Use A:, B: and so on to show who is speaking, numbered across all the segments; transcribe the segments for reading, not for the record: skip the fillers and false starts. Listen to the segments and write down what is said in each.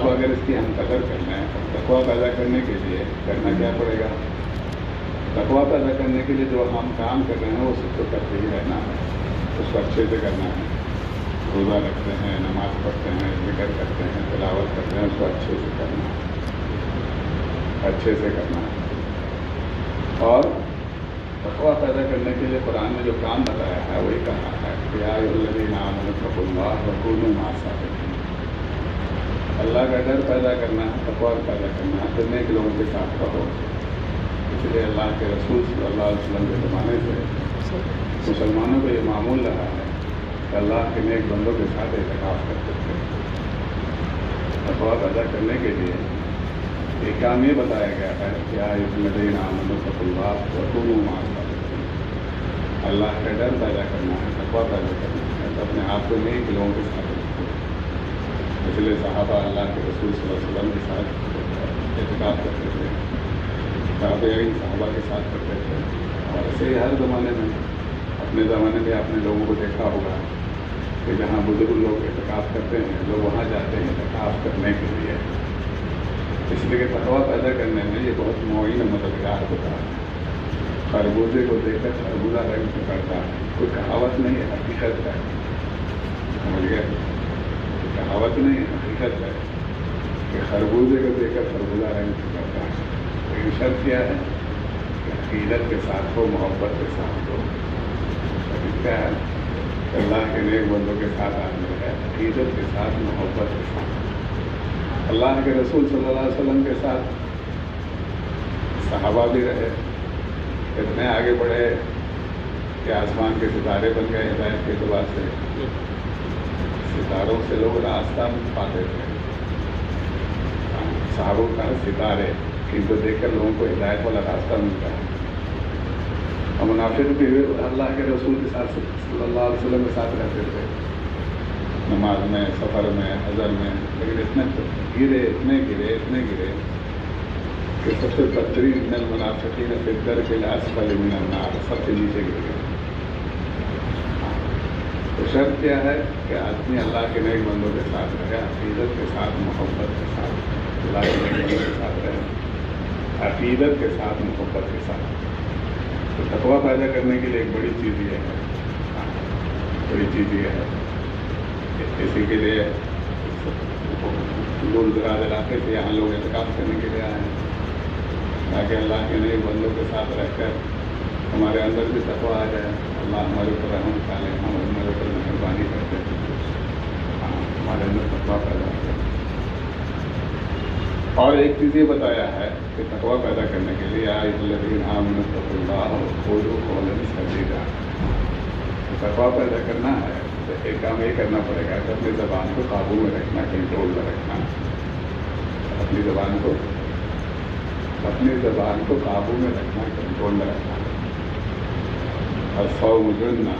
A: اب اگر اس کی ہم قدر کرنا ہے تو تقویٰ پیدا کرنے کے لیے کرنا کیا پڑے گا؟ تقویٰ پیدا کرنے کے لیے جو ہم کام کر رہے ہیں وہ سب کو کرتے ہی رہنا ہے، اس کو اچھے سے کرنا ہے۔ روزہ رکھتے ہیں، نماز پڑھتے ہیں، ذکر کرتے ہیں، تلاوت کرتے ہیں، اس کو اچھے سے کرنا ہے، اچھے سے کرنا ہے۔ اور تقویٰ پیدا کرنے کے لیے قرآن نے جو کام بتایا ہے وہی کہا ہے کہ یا ایھا الذین آمنوا اتقوا اللہ وکونوا مع الصادقین۔ اللہ کا ڈر پیدا کرنا ہے، تقویٰ پیدا کرنا ہے، تو نیک لوگوں کے ساتھ رہو۔ اس لیے اللہ کے رسول صلی اللہ علیہ وسلم کے زمانے سے مسلمانوں کو یہ معمول رہا ہے کہ اللہ کے نیک بندوں کے ساتھ اعتکاف کرتے تھے۔ تقویٰ پیدا کرنے کے لیے ایک کام یہ بتایا گیا ہے کہ یا ایھا الذین آمنوا اتقوا اللہ وکونوا مع الصادقین۔ اللہ کا ڈر پیدا کرنا ہے، تقویٰ پیدا کرنا ہے، تو اپنے آپ کو نیک لوگوں کے ساتھ رکھو۔ اس لیے صحابہ اللہ کے رسول صلی اللہ علیہ وسلم کے ساتھ اعتکاف کرتے تھے، تابعین صحابہ کے ساتھ کرتے تھے، اور ایسے ہی ہر زمانے میں اپنے زمانے میں آپ نے لوگوں کو دیکھا ہوگا کہ جہاں بزرگ لوگ اعتکاف کرتے ہیں لوگ وہاں جاتے ہیں اعتکاف کرنے کے لیے، اس لیے کہ تقویٰ پیدا کرنے میں یہ بہت معین مددگار ہوتا ہے۔ خربوزے کو دیکھ کر خربوزہ رنگ پکڑتا ہے، کوئی کہاوت نہیں ہے، حقیقت ہے، سمجھ گئے؟ کہاوت نہیں ہے، حقیقت ہے کہ خربوزے کو دیکھ کر خربوزہ رنگ پکڑتا ہے، لیکن شرط کیا ہے کہ عقیدت کے ساتھ ہو، محبت کے ساتھ ہو۔ کیا ہے؟ اللہ کے نیک بندوں کے ساتھ آدمی ہے، عقیدت کے ساتھ، محبت کے ساتھ۔ اللہ کے رسول صلی اللہ علیہ وسلم کے ساتھ صحابہ بھی رہے، اتنے آگے بڑھے کہ آسمان کے ستارے بن گئے ہدایت کے اعتبار سے، ستاروں سے لوگ راستہ پاتے تھے۔ صحابوں کا ستارے ان کو دیکھ کر لوگوں کو ہدایت والا راستہ ملتا ہے۔ اور منافق بھی اللہ کے رسول کے ساتھ صلی اللہ علیہ وسلم کے ساتھ رہتے تھے، نماز میں، سفر میں، حضر میں، لیکن اتنے گرے کہ سب سے بدترین من المنافقین فی الدرک الاسفل من النار، سب سے نیچے گر گئے۔ تو شرط کیا ہے کہ آدمی اللہ کے نیک بندوں کے ساتھ رہے، عقیدت کے ساتھ، محبت کے ساتھ، اللہ کے نیک بندوں کے ساتھ رہے، عقیدت کے ساتھ، محبت کے ساتھ۔ تو تقویٰ پیدا کرنے کے لیے ایک بڑی چیز یہ ہے کہ کسی کے لیے دور دراز علاقے سے یہاں لوگ اعتکاف کرنے کے لیے آئے ہیں، تاکہ اللہ کے نیک بندوں کے ساتھ رہ کر ہمارے اندر بھی تقویٰ آ جائے، اللہ ہمارے اوپر رحم ڈالے، ہمارے اوپر مہربانی کرتے ہیں، ہمارے اندر تقویٰ پیدا ہو جائے۔ اور ایک چیز یہ بتایا ہے کہ تقویٰ پیدا کرنے کے لیے یا ایھا الذین آمنوا اتقوا اللہ وقولوا قولا سدیدا، تقویٰ پیدا کرنا ہے تو ایک کام یہ کرنا پڑے گا کہ اپنی زبان کو قابو میں رکھنا، کنٹرول میں رکھنا، اپنی زبان کو قابو میں رکھنا، کنٹرول میں رکھنا۔ اور صوم جنہ،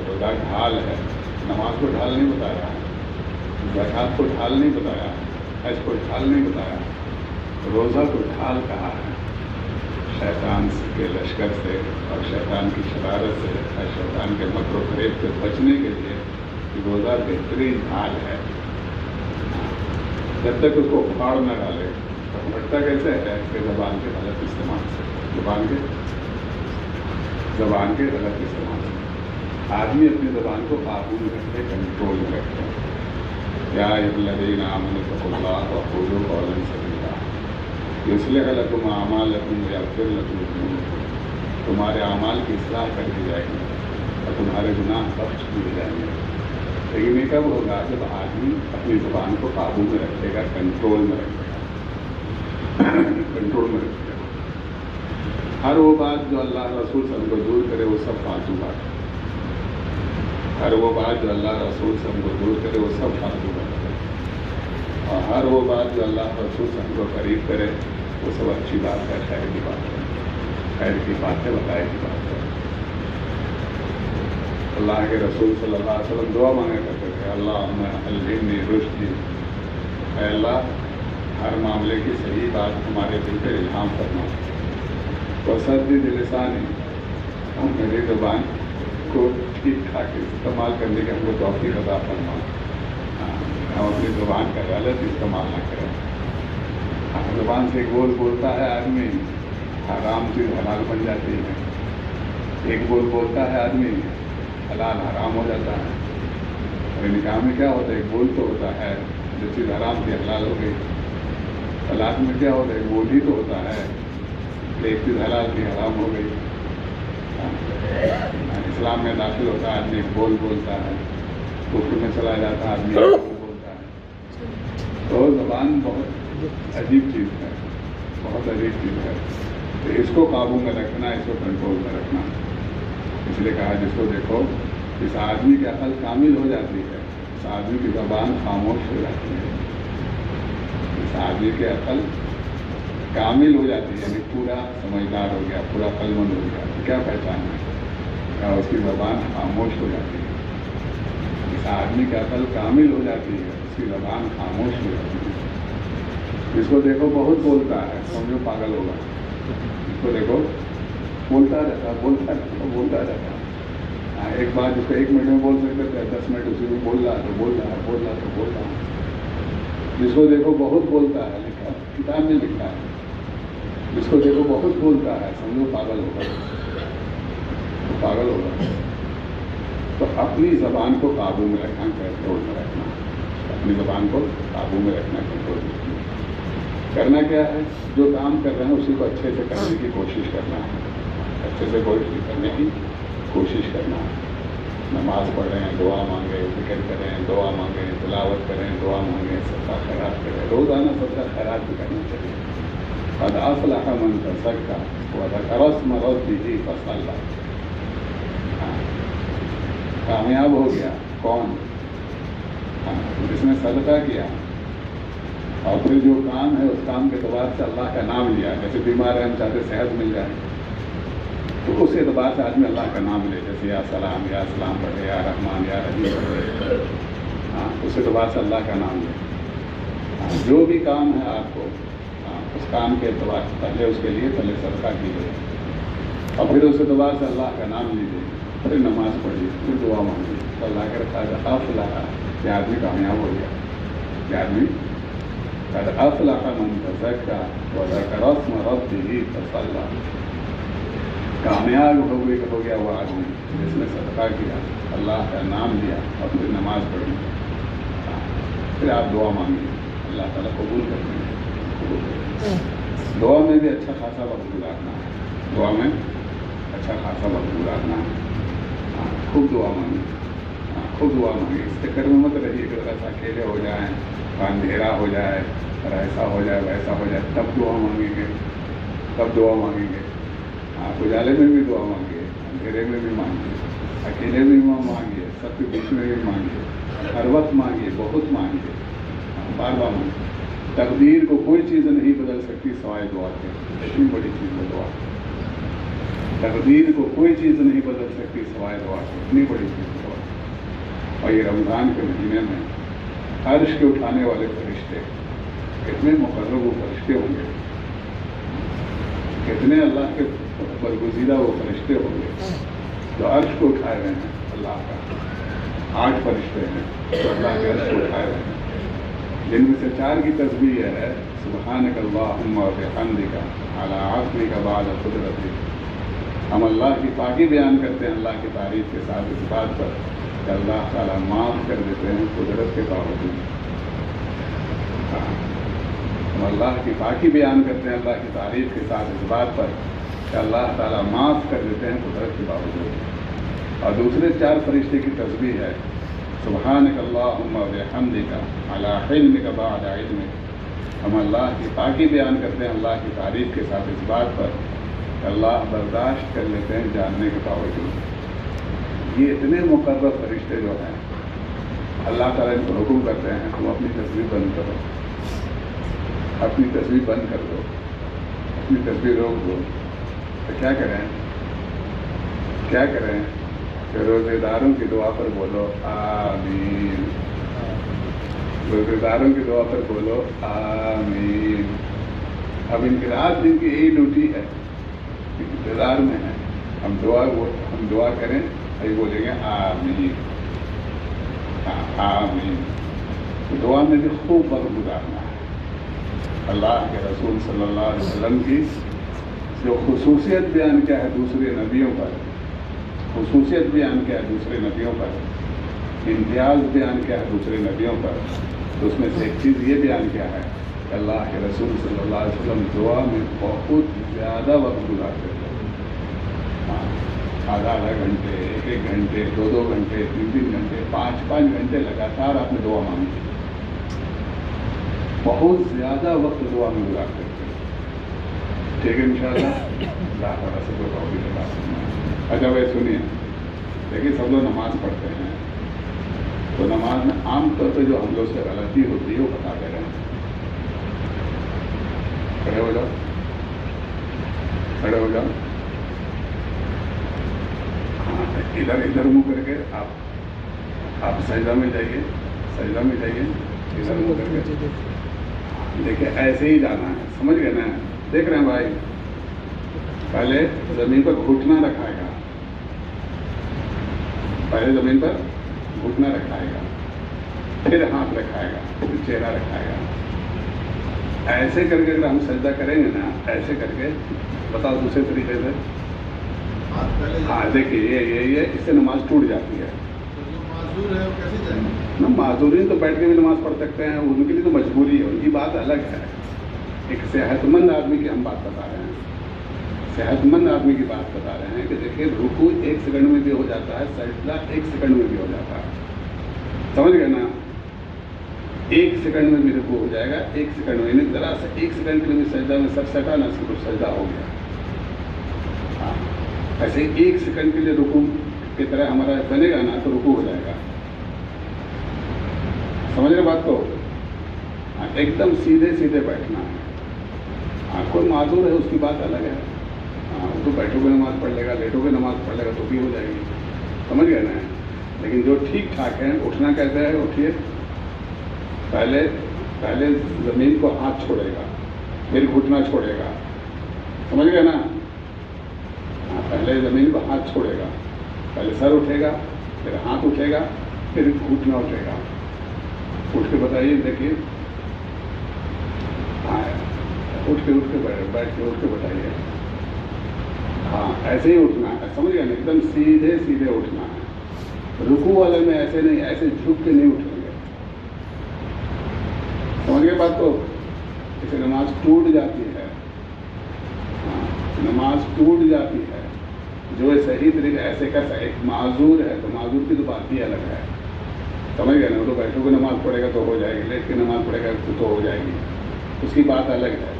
A: روزہ ڈھال ہے، نماز کو ڈھال نہیں بتایا، زکوٰۃ کو ڈھال نہیں بتایا، حج کو ڈھال نہیں بتایا، روزہ کو ڈھال کہا ہے، شیطان کے لشکر سے اور شیطان کی شرارت سے اور شیطان کے مکر و فریب سے بچنے کے لیے روزہ بہترین ڈھال ہے۔ جب تک اس کو اکھاڑ نہ ڈالے تو بھٹتا کیسے ہے کہ زبان کے غلط استعمال سے، زبان کے غلط استعمال سے آدمی اپنی زبان کو قابو میں رکھے، کنٹرول میں رکھے۔ یا ایھا الذین آمنوا اتقوا اللہ وقولوا قولا سدیدا یصلح لکم اعمالکم ویغفر لکم ذنوبکم، تمہارے اعمال کی اصلاح کر دی جائے گی اور تمہارے گناہ بخش دیے جائیں گے۔ لیکن یہ کب ہوگا؟ جب آدمی اپنی زبان کو قابو میں رکھے گا، کنٹرول میں رکھے گا، کنٹرول میں رکھے گا۔ ہر وہ بات جو اللہ رسول سے ہم کو دور کرے وہ سب فالتو بات ہے، ہر وہ بات جو اللہ رسول سے ہم کو دور کرے وہ سب فالتو بات ہے، اور ہر وہ بات جو اللہ رسول سے ہم کو قریب کرے وہ سب اچھی بات ہے، خیر کی بات ہے، خیر کی بات ہے، بتائے کی بات ہے۔ اللہ کے رسول صلی اللہ علیہ وسلم دعا مانگا کرتے تھے، اللہم الہمنی رشدی، اے اللہ ہر معاملے کی صحیح بات ہمارے دل پہ الہام فرما، وسدد لسانی، اور میری زبان کو ٹھیک ٹھاک استعمال کرنے کے ہم کو توفیق عطا فرما، ہم اپنی زبان کا غلط استعمال نہ کریں. زبان سے ایک بول بولتا ہے آدمی، حرام چیز حلال بن جاتی ہے. ایک بول بولتا ہے آدمی، حلال حرام ہو جاتا ہے. اور نکاح میں کیا ہوتا ہے؟ ایک بول تو ہوتا ہے، جو چیز حرام تھی حلال ہو گئی. طلاق میں کیا ہوتا ہے؟ ایک بول ہی تو ہوتا ہے، ایک چیز حلال تھی حرام ہو گئی. اسلام میں داخل ہوتا ہے آدمی ایک بول بولتا ہے، کفر میں چلا جاتا ہے آدمی ایک بول بولتا ہے. تو زبان بہت عجیب چیز ہے، بہت عجیب چیز ہے. تو اس کو قابو میں رکھنا، اس کو کنٹرول میں رکھنا. اس لیے کہا جس کو دیکھو اس آدمی کی عقل کامل ہو جاتی ہے، اس آدمی کی زبان خاموش ہو جاتی ہے. اس آدمی کی عقل کامل ہو جاتی ہے، یعنی پورا سمجھدار ہو گیا، پورا عقلمند ہو گیا. تو کیا پہچان ہے؟ کیا اس کی زبان خاموش ہو جاتی ہے. اس آدمی کی عقل کامل ہو جاتی ہے، اس کی زبان خاموش ہو جاتی ہے. اس کو دیکھو بہت بولتا ہے، سمجھو پاگل ہوگا. اس کو دیکھو بولتا رہتا بولتا رہتا. ایک بات جس کو 1 منٹ میں بول سکتے تھے 10 منٹ اسی میں بول رہا ہے. جس کو دیکھو بہت بولتا ہے، لکھا کتاب میں لکھا ہے، جس کو دیکھو بہت بولتا ہے سمجھو پاگل ہوگا. تو اپنی زبان کو قابو میں رکھنا، کنٹرول میں رکھنا. اپنی زبان کو قابو میں رکھنا، کنٹرول میں رکھنا. کرنا کیا ہے؟ جو کام کر رہے ہیں اسی کو اچھے سے کرنے کی کوشش کرنا ہے. اچھے سے کرنے کی کوشش کرنا ہے. نماز پڑھ رہے ہیں، دعا مانگیں، ذکر کریں، دعا مانگیں، تلاوت کریں، دعا مانگیں، صدقہ خیرات کریں. روزانہ صدقہ خیرات بھی کرنا چاہیے. قد افلح من تزکیٰ وذکر اسم ربہ فصلی. کامیاب ہو گیا کون؟ جس نے صدقہ کیا اور پھر جو کام ہے اس کام کے اعتبار سے اللہ کا نام لیا. جیسے بیمار ہے، ہم چاہتے صحت مل جائے، تو اس اعتبار سے آدمی اللہ کا نام لے. جیسے یا سلام پڑھے، یا رحمان، یا رحیم پڑھے. اس اعتبار سے اللہ کا نام لے. جو بھی کام ہے آپ کو، اس کام کے اعتبار سے پہلے صدقہ کیجیے، اور پھر اس اعتبار سے اللہ کا نام لیجیے، پھر نماز پڑھیے، پھر دعا مانگیے. تو اللہ کے رکھا افلاح، یہ آدمی کامیاب ہو گیا. یہ آدمی قد افلح من تزکیٰ وذکر اسم ربہ فصلی. کامیاب ہو گیا وہ آدمی جس نے صدقہ کیا، اللہ کا نام لیا اور پھر نماز پڑھی. پھر آپ دعا مانگیے، اللہ تعالیٰ قبول کرتے ہیں. دعا میں بھی اچھا خاصا وقت گزارنا ہے. دعا میں اچھا خاصا وقت گزارنا ہے. خوب دعا مانگے. اس چکر میں مت رہیے کہ ایسا اکیلے ہو جائیں، اندھیرا ہو جائے، اور ایسا ہو جائے ویسا ہو جائے تب دعا مانگیں گے. اجالے میں بھی دعا مانگیے، اندھیرے میں بھی مانگیے، اکیلے میں بھی مانگیے، سب کے بیچ میں بھی مانگیے. ہر وقت مانگیے، بہت مانگیے، بار بار مانگیے. تقدیر کو کوئی چیز نہیں بدل سکتی سوائے دعا کے. اتنی بڑی چیز ہے دعا. تقدیر کو کوئی چیز نہیں بدل سکتی سوائے دعا کے. اتنی بڑی چیز ہے دعا. اور یہ رمضان کے مہینے میں عرش کے اٹھانے والے فرشتے کتنے مقرب وہ فرشتے ہوں گے، کتنے اللہ کے برگزیدہ وہ فرشتے ہوں گے جو عرش کو اٹھائے ہوئے ہیں. اللہ کا 8 فرشتے ہیں جو اللہ کے عرش کو اٹھائے ہوئے ہیں، جن میں سے 4 کی تسبیح یہ ہے سبحانک اللہم وبحمدک علی عفوک بعد قدرتک. ہم اللہ کی پاکی بیان کرتے ہیں اللہ کی تعریف کے ساتھ اس بات پر کہ اللہ تعالیٰ معاف کر دیتے ہیں قدرت کے باوجود. ہم اللہ کی پاکی بیان کرتے ہیں اللہ کی تعریف کے ساتھ اس بات پر کہ اللہ تعالیٰ معاف کر دیتے ہیں قدرت کے باوجود. اور دوسرے 4 فرشتے کی تسبیح ہے سبحانک اللہم وبحمدک علی علمک بعد علمک. ہم اللہ کی پاکی بیان کرتے ہیں اللہ کی تعریف کے ساتھ اس بات پر کہ اللہ برداشت کر لیتے ہیں جاننے کے باوجود. یہ اتنے مقرر فرشتے جو ہیں اللہ تعالیٰ ان کو حکم کرتے ہیں تم اپنی تصویر بند کرو، اپنی تصویر بند کر دو، اپنی تصویر روک دو. تو کیا کریں کہ روزے داروں کی دعا پر بولو آمین. روزے داروں کی دعا پر بولو آمین. اب ان کی رات دن کی یہی ڈیوٹی ہے، انتظار میں ہے. ہم دعا کریں، ابھی بولیں گے آمین آمین. دعا میں بھی خوب وقت گزارنا ہے. اللہ کے رسول صلی اللہ علیہ وسلم کی جو خصوصیت بیان کیا ہے دوسرے نبیوں پر، خصوصیت بیان کیا ہے دوسرے نبیوں پر، امتیاز بیان کیا ہے دوسرے نبیوں پر، تو اس میں سے ایک چیز یہ بیان کیا ہے کہ اللہ کے رسول صلی اللہ علیہ وسلم دعا میں بہت زیادہ وقت گزارتے تھے. آدھا گھنٹے، ایک گھنٹے، دو گھنٹے، تین گھنٹے، پانچ گھنٹے لگاتار آپ نے دعا مانگی. بہت زیادہ وقت دعا میں گزارتے تھے. ٹھیک ہے انشاءاللہ اللہ تعالیٰ سے کوئی توفیق عطا فرمائے. اچھا بھائی سنیے، دیکھیے سب لوگ نماز پڑھتے ہیں تو نماز میں عام طور پہ جو ہم لوگ سے غلطی ہوتی ہے وہ بتا دے رہے ہیں. کھڑے ہو جاؤ، کھڑے ہو جاؤ. ہاں ادھر منہ کر کے آپ سجدہ میں جائیے، سجدہ میں جائیے، ادھر منہ کر کے. دیکھیے ایسے ہی جانا ہے، سمجھ گئے نا؟ دیکھ رہے ہیں بھائی، پہلے زمین پر گھٹنا رکھائے گا، پہلے زمین پر گھٹنا رکھائے گا، پھر ہاتھ رکھائے گا، پھر چہرہ رکھائے گا. ایسے کر کے اگر ہم سجدہ کریں گے نا، ایسے کر کے بتاؤ دوسرے طریقے سے. ہاں دیکھیے یہ اس سے نماز ٹوٹ جاتی ہے. نا معذورین تو بیٹھ کے بھی نماز پڑھ سکتے ہیں، ان کے لیے تو مجبوری ہے، ان کی بات الگ ہے. ایک صحت مند آدمی کی ہم بات بتا رہے ہیں، صحت مند آدمی کی بات بتا رہے ہیں کہ دیکھیے رکوع 1 سیکنڈ میں بھی ہو جاتا ہے، سجدہ 1 سیکنڈ میں بھی ہو جاتا ہے. سمجھ گئے نا؟ 1 سیکنڈ میں بھی رکوع ہو جائے گا، 1 سیکنڈ میں، یعنی ذرا سا 1 سیکنڈ کے لیے بھی سجدہ میں سر سٹا نا، صرف سجدہ ہو گیا. ہاں ایسے 1 سیکنڈ کے لیے رکوع کی طرح ہمارا بنے گا نا تو رکوع ہو جائے گا. سمجھ رہے بات کو؟ ایک دم سیدھے بیٹھنا ہے. کوئی معذور ہے اس کی بات الگ ہے، وہ تو بیٹھو گے نماز پڑھ لے گا، لیٹو گے نماز پڑھ لے گا تو بھی ہو جائے گی. سمجھ گئے نا؟ لیکن جو ٹھیک ٹھاک ہے، اٹھنا کہتے ہیں اٹھیے، پہلے زمین کو ہاتھ چھوڑے گا، پھر گھٹنا چھوڑے گا. سمجھ گئے نا؟ پہلے زمین کو ہاتھ چھوڑے گا، پہلے سر اٹھے گا، پھر ہاتھ اٹھے گا، پھر گھٹنا اٹھے گا. اٹھ کے بتائیے، دیکھیے، ہاں اٹھ کے بیٹھ کے بتائیے. ہاں ایسے ہی اٹھنا ہے، سمجھ گئے نا؟ ایک دم سیدھے اٹھنا ہے. رکوع والے میں ایسے نہیں، ایسے جھک کے نہیں اٹھیں گے. سمجھ گئے بات کو؟ اسے نماز ٹوٹ جاتی ہے. ہاں نماز ٹوٹ جاتی ہے. جو صحیح طریقے ایسے کر سکے، ایک معذور ہے تو معذور کی تو بات ہی الگ ہے. سمجھ گئے نا؟ وہ تو بیٹھو کے نماز پڑھے گا تو ہو جائے گی، لیٹ کے نماز پڑھے گا تو ہو جائے گی، اس کی بات الگ ہے.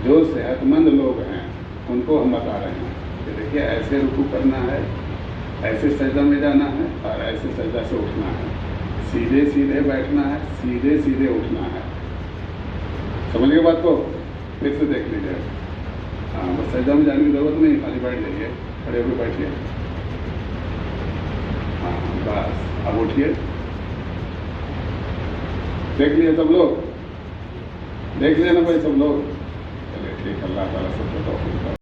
A: جو صحت مند لوگ ہیں ان کو ہم بتا رہے ہیں کہ دیکھیے ایسے رکوع کرنا ہے، ایسے سجدہ میں جانا ہے، اور ایسے سجدہ سے اٹھنا ہے. سیدھے بیٹھنا ہے، سیدھے اٹھنا ہے. سمجھ گئے بات کو؟ پھر سے دیکھ لیجیے. ہاں بس سجدہ میں جانے کی ضرورت نہیں، خالی بیٹھ جائیے، کھڑے ہو کے بیٹھیے. ہاں بس اب اٹھیے. دیکھ لیے سب لوگ؟ دیکھ لیا نا بھائی سب لوگ؟ چلیے ٹھیک، اللہ تعالیٰ سب کو توفیق